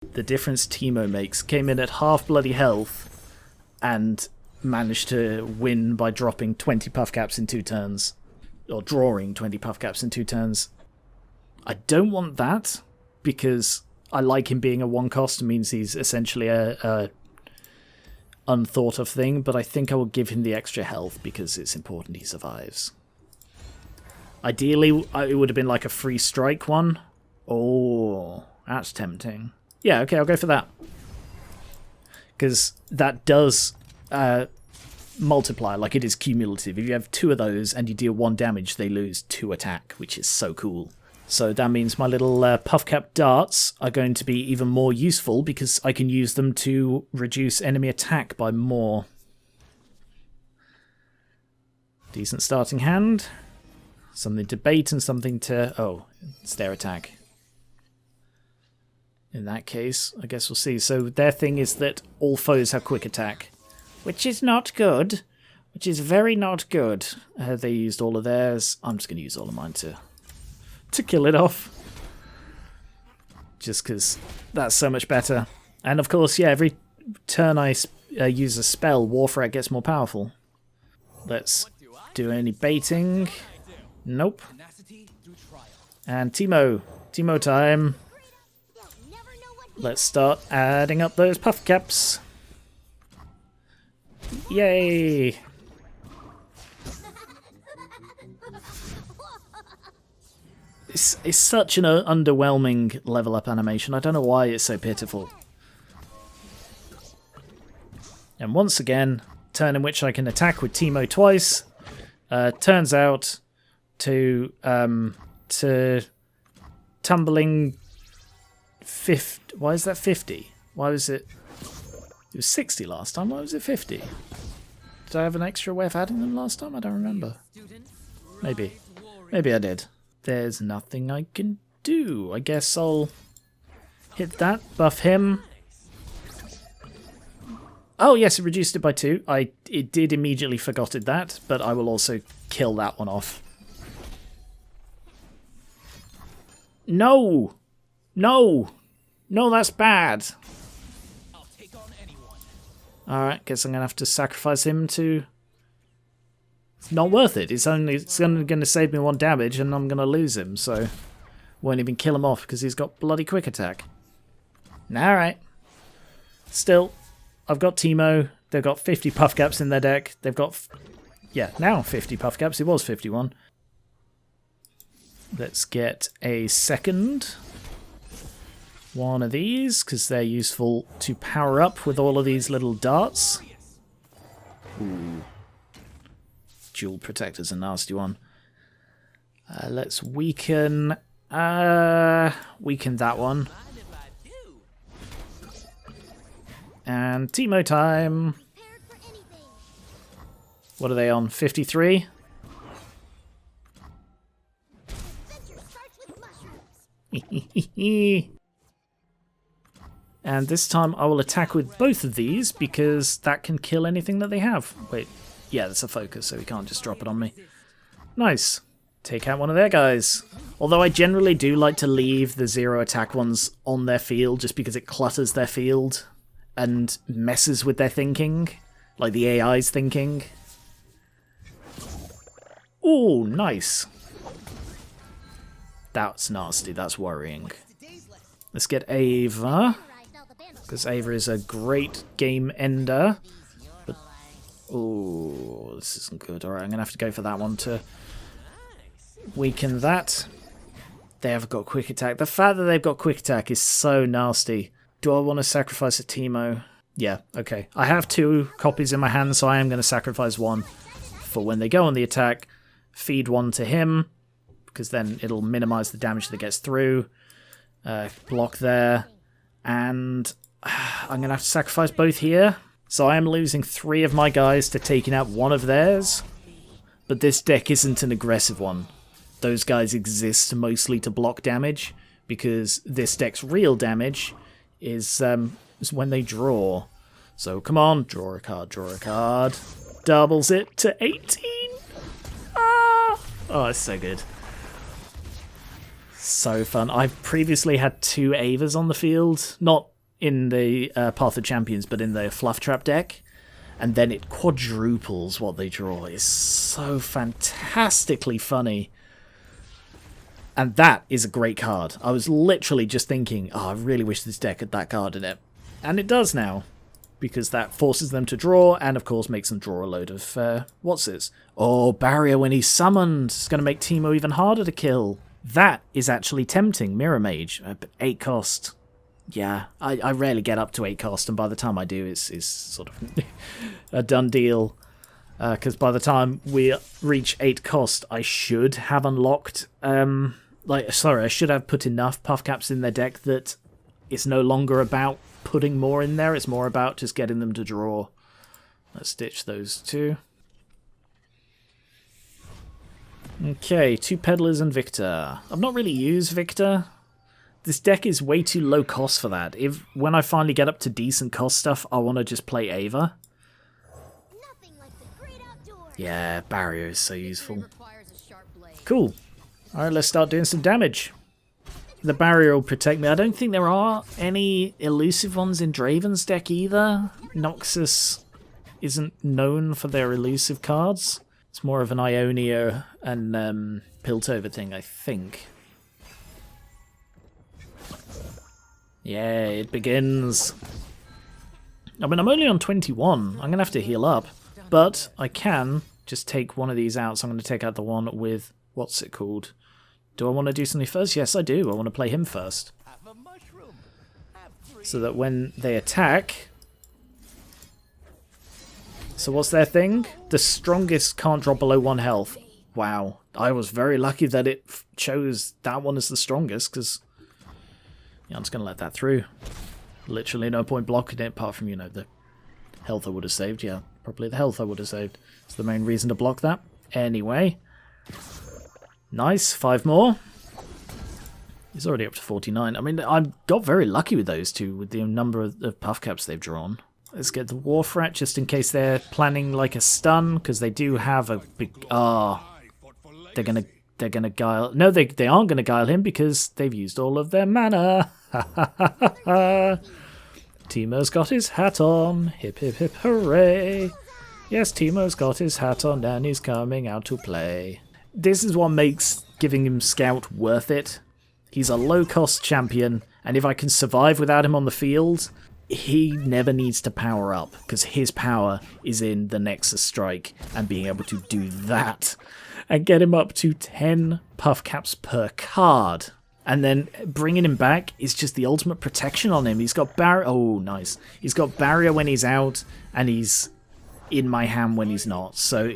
The difference Teemo makes. Came in at half bloody health and managed to win by dropping 20 puff caps in 2 turns. Or drawing 20 puff caps in 2 turns. I don't want that, because I like him being a 1 cost. It means he's essentially a unthought of thing, but I think I will give him the extra health because it's important he survives. Ideally, it would have been like a free strike one. Oh, that's tempting. Yeah, okay, I'll go for that. Because that does multiply, like it is cumulative. If you have 2 of those and you deal 1 damage, they lose 2 attack, which is so cool. So that means my little puff cap darts are going to be even more useful because I can use them to reduce enemy attack by more. Decent starting hand. Something to bait and something to... Oh, it's their attack. In that case, I guess we'll see. So their thing is that all foes have quick attack, which is not good. Which is very not good. They used all of theirs. I'm just going to use all of mine to kill it off. Just because that's so much better. And of course, yeah, every turn I use a spell, Warfrag gets more powerful. Let's do any baiting. Nope. And Teemo. Teemo time. Let's start adding up those puff caps. Yay! It's such an underwhelming level up animation. I don't know why it's so pitiful. And once again, turn in which I can attack with Teemo twice. Turns out to tumbling 50. Why is that 50? Why was it? It was 60 last time. Why was it 50? Did I have an extra way of adding them last time? I don't remember. Maybe. Maybe I did. There's nothing I can do. I guess I'll hit that, buff him. Oh yes, it reduced it by 2. It did immediately forgotted that, but I will also kill that one off. No! No! No, that's bad! Alright, guess I'm going to have to sacrifice him to... It's not worth it. It's only going to save me 1 damage and I'm going to lose him, so... Won't even kill him off because he's got bloody quick attack. Alright. Still, I've got Teemo. They've got 50 puff caps in their deck. They've got... Yeah, now 50 puff caps. It was 51. Let's get a second one of these, because they're useful to power up with all of these little darts. Ooh. Dual Protector's a nasty one. Let's weaken... weaken that one. And Teemo time! What are they on? 53? And this time I will attack with both of these because that can kill anything that they have. Wait, yeah, that's a focus, so he can't just drop it on me. Nice. Take out one of their guys. Although I generally do like to leave the 0 attack ones on their field just because it clutters their field and messes with their thinking. Like the AI's thinking. Ooh, nice. That's nasty, that's worrying. Let's get Ava. Because Ava is a great game ender. But, oh, this isn't good. Alright, I'm going to have to go for that one to weaken that. They have got quick attack. The fact that they've got quick attack is so nasty. Do I want to sacrifice a Teemo? Yeah, okay. I have 2 copies in my hand, so I am going to sacrifice 1 for when they go on the attack. Feed 1 to him, because then it'll minimize the damage that gets through. Block there. And I'm going to have to sacrifice both here. So I am losing 3 of my guys to taking out 1 of theirs. But this deck isn't an aggressive one. Those guys exist mostly to block damage, because this deck's real damage is when they draw. So come on, draw a card, draw a card. Doubles it to 18. Ah! Oh, it's so good. So fun. I've previously had 2 Avas on the field. Not in the Path of Champions, but in the Fluff Trap deck, and then it quadruples what they draw. It's so fantastically funny. And that is a great card. I was literally just thinking, oh, I really wish this deck had that card in it. And it does now, because that forces them to draw, and of course makes them draw a load of, what's this? Oh, Barrier when he's summoned. It's going to make Teemo even harder to kill. That is actually tempting, Mirror Mage. But 8 cost. Yeah, I rarely get up to 8 cost, and by the time I do, it's sort of a done deal. Because by the time we reach 8 cost, I should have unlocked... I should have put enough puff caps in their deck that it's no longer about putting more in there, it's more about just getting them to draw. Let's ditch those two. Okay, 2 Peddlers and Victor. I've not really used Victor. This deck is way too low cost for that. When I finally get up to decent cost stuff, I want to just play Ava. Yeah, Barrier is so useful. Cool. Alright, let's start doing some damage. The Barrier will protect me. I don't think there are any elusive ones in Draven's deck either. Noxus isn't known for their elusive cards. It's more of an Ionia and Piltover thing, I think. Yeah, it begins. I mean, I'm only on 21. I'm going to have to heal up. But I can just take one of these out. So I'm going to take out the one with... What's it called? Do I want to do something first? Yes, I do. I want to play him first. So that when they attack... So what's their thing? The strongest can't drop below 1 health. Wow. I was very lucky that it chose that one as the strongest, because... Yeah, I'm just going to let that through. Literally no point blocking it, apart from, you know, the health I would have saved. Yeah, probably the health I would have saved. It's the main reason to block that. Anyway. Nice, 5 more. He's already up to 49. I mean, I got very lucky with those two, with the number of puff caps they've drawn. Let's get the Wharf Rat, just in case they're planning like a stun, because they do have a big... They're gonna guile... No, they aren't gonna guile him, because they've used all of their mana. Teemo's got his hat on. Hip, hip, hip, hooray. Yes, Teemo's got his hat on, and he's coming out to play. This is what makes giving him Scout worth it. He's a low-cost champion, and if I can survive without him on the field, he never needs to power up, because his power is in the Nexus Strike and being able to do that. And get him up to 10 puff caps per card. And then bringing him back is just the ultimate protection on him. He's got Barrier... Oh, nice. He's got Barrier when he's out, and he's in my hand when he's not. So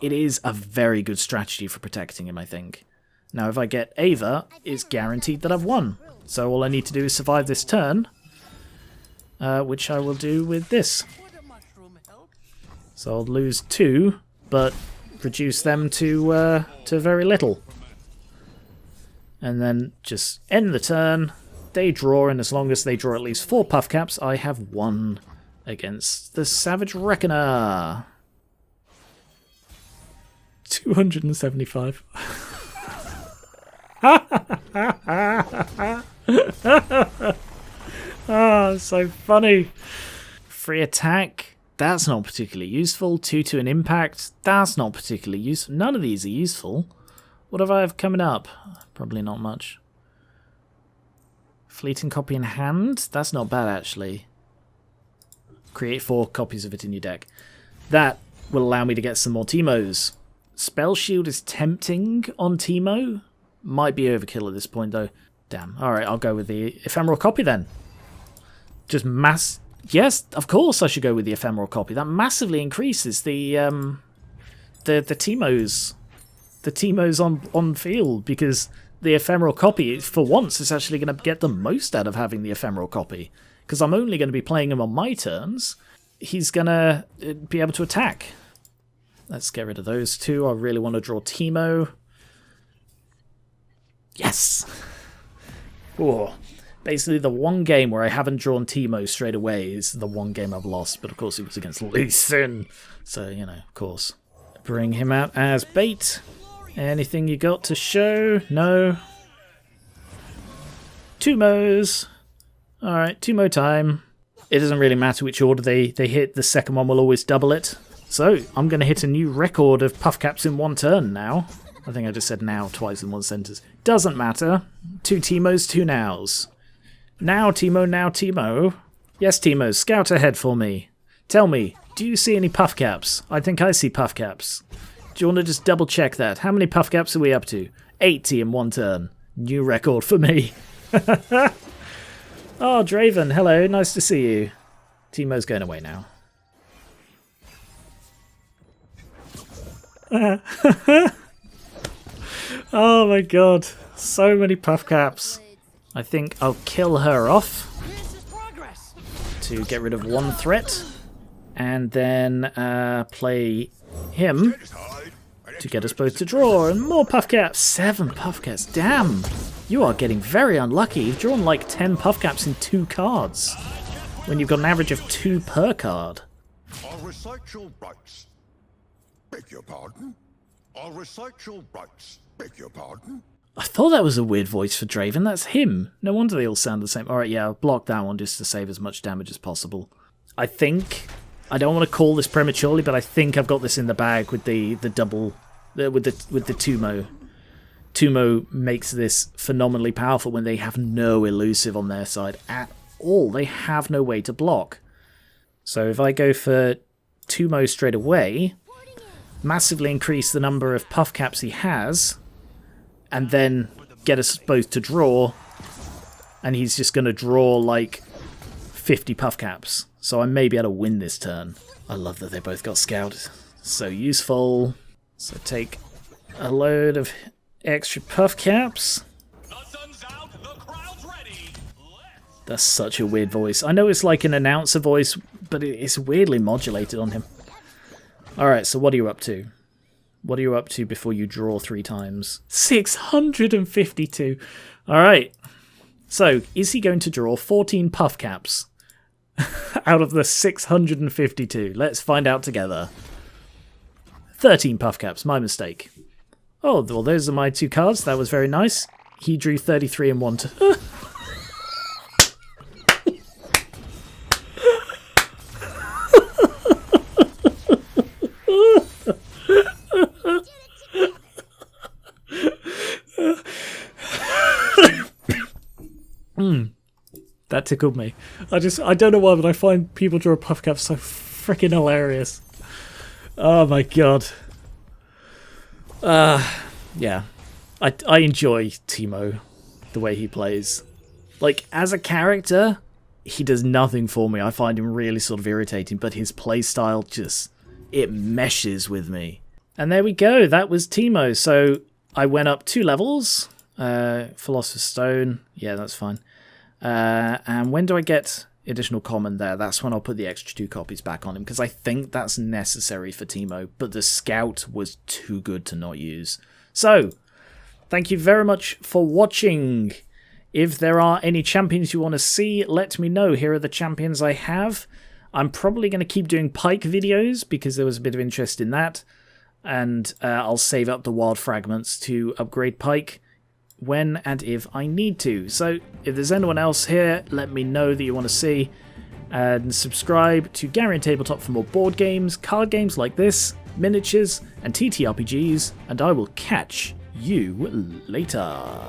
it is a very good strategy for protecting him, I think. Now, if I get Ava, it's guaranteed that I've won. So all I need to do is survive this turn, which I will do with this. So I'll lose 2, but reduce them to very little. And then just end the turn. They draw, and as long as they draw at least 4 puff caps, I have won against the Savage Reckoner. 275. Oh, so funny. Free attack. That's not particularly useful. 2 to an impact. That's not particularly useful. None of these are useful. What have I have coming up? Probably not much. Fleeting copy in hand? That's not bad, actually. Create 4 copies of it in your deck. That will allow me to get some more Teemos. Spell Shield is tempting on Teemo. Might be overkill at this point, though. Damn. Alright, I'll go with the Ephemeral Copy, then. Just mass... Yes, of course I should go with the Ephemeral Copy. That massively increases the Teemos. The Teemos on field, because the Ephemeral Copy, for once, is actually going to get the most out of having the Ephemeral Copy. Because I'm only going to be playing him on my turns. He's going to be able to attack. Let's get rid of those 2. I really want to draw Teemo. Yes! Oh, basically the one game where I haven't drawn Teemo straight away is the one game I've lost. But of course it was against Lee Sin. So, you know, of course. Bring him out as bait. Anything you got to show? No. Twomos. Alright, Twomo time. It doesn't really matter which order they hit, the second one will always double it. So, I'm going to hit a new record of puff caps in one turn now. I think I just said now twice in one sentence. Doesn't matter. 2 Teemos, 2 nows. Now Teemo, now Teemo. Yes, Teemo, scout ahead for me. Tell me, do you see any puff caps? I think I see puff caps. Do you want to just double check that? How many puff caps are we up to? 80 in one turn. New record for me. Oh, Draven, hello, nice to see you. Teemo's going away now. Oh my god, so many puff caps. I think I'll kill her off to get rid of one threat, and then play him to get us both to draw, and more puff caps. 7 puff caps, damn! You are getting very unlucky. You've drawn like 10 puff caps in 2 cards, when you've got an average of 2 per card. I'll recite your rights. Beg your pardon? I'll recite your rights. Beg your pardon? I thought that was a weird voice for Draven. That's him. No wonder they all sound the same. Alright, yeah, I'll block that one just to save as much damage as possible. I think, I don't want to call this prematurely, but I think I've got this in the bag with the double, with the Twomo. Twomo makes this phenomenally powerful when they have no elusive on their side at all. They have no way to block. So if I go for Twomo straight away, massively increase the number of puff caps he has, and then get us both to draw, and he's just going to draw like 50 puff caps. So I may be able to win this turn. I love that they both got Scout. So useful. So take a load of extra puff caps. That's such a weird voice. I know it's like an announcer voice, but it's weirdly modulated on him. Alright, so what are you up to? What are you up to before you draw 3 times? 652! Alright. So, is he going to draw 14 puff caps out of the 652? Let's find out together. 13 puff caps, my mistake. Oh, well, those are my 2 cards. That was very nice. He drew 33 in one turn. That tickled me. I don't know why, but I find people draw puff caps so freaking hilarious. Oh my god. Yeah. I enjoy Teemo, the way he plays. Like, as a character, he does nothing for me. I find him really sort of irritating, but his playstyle just, it meshes with me. And there we go, that was Teemo. So I went up 2 levels. Philosopher's Stone, yeah, that's fine. And when do I get additional common there? That's when I'll put the extra 2 copies back on him, because I think that's necessary for Teemo, but the Scout was too good to not use. So, thank you very much for watching. If there are any champions you want to see, let me know. Here are the champions I have. I'm probably going to keep doing Pike videos, because there was a bit of interest in that, and I'll save up the wild fragments to upgrade Pike when and if I need to. So if there's anyone else here, let me know that you want to see, and subscribe to Gary and Tabletop for more board games, card games like this, miniatures, and TTRPGs, and I will catch you later.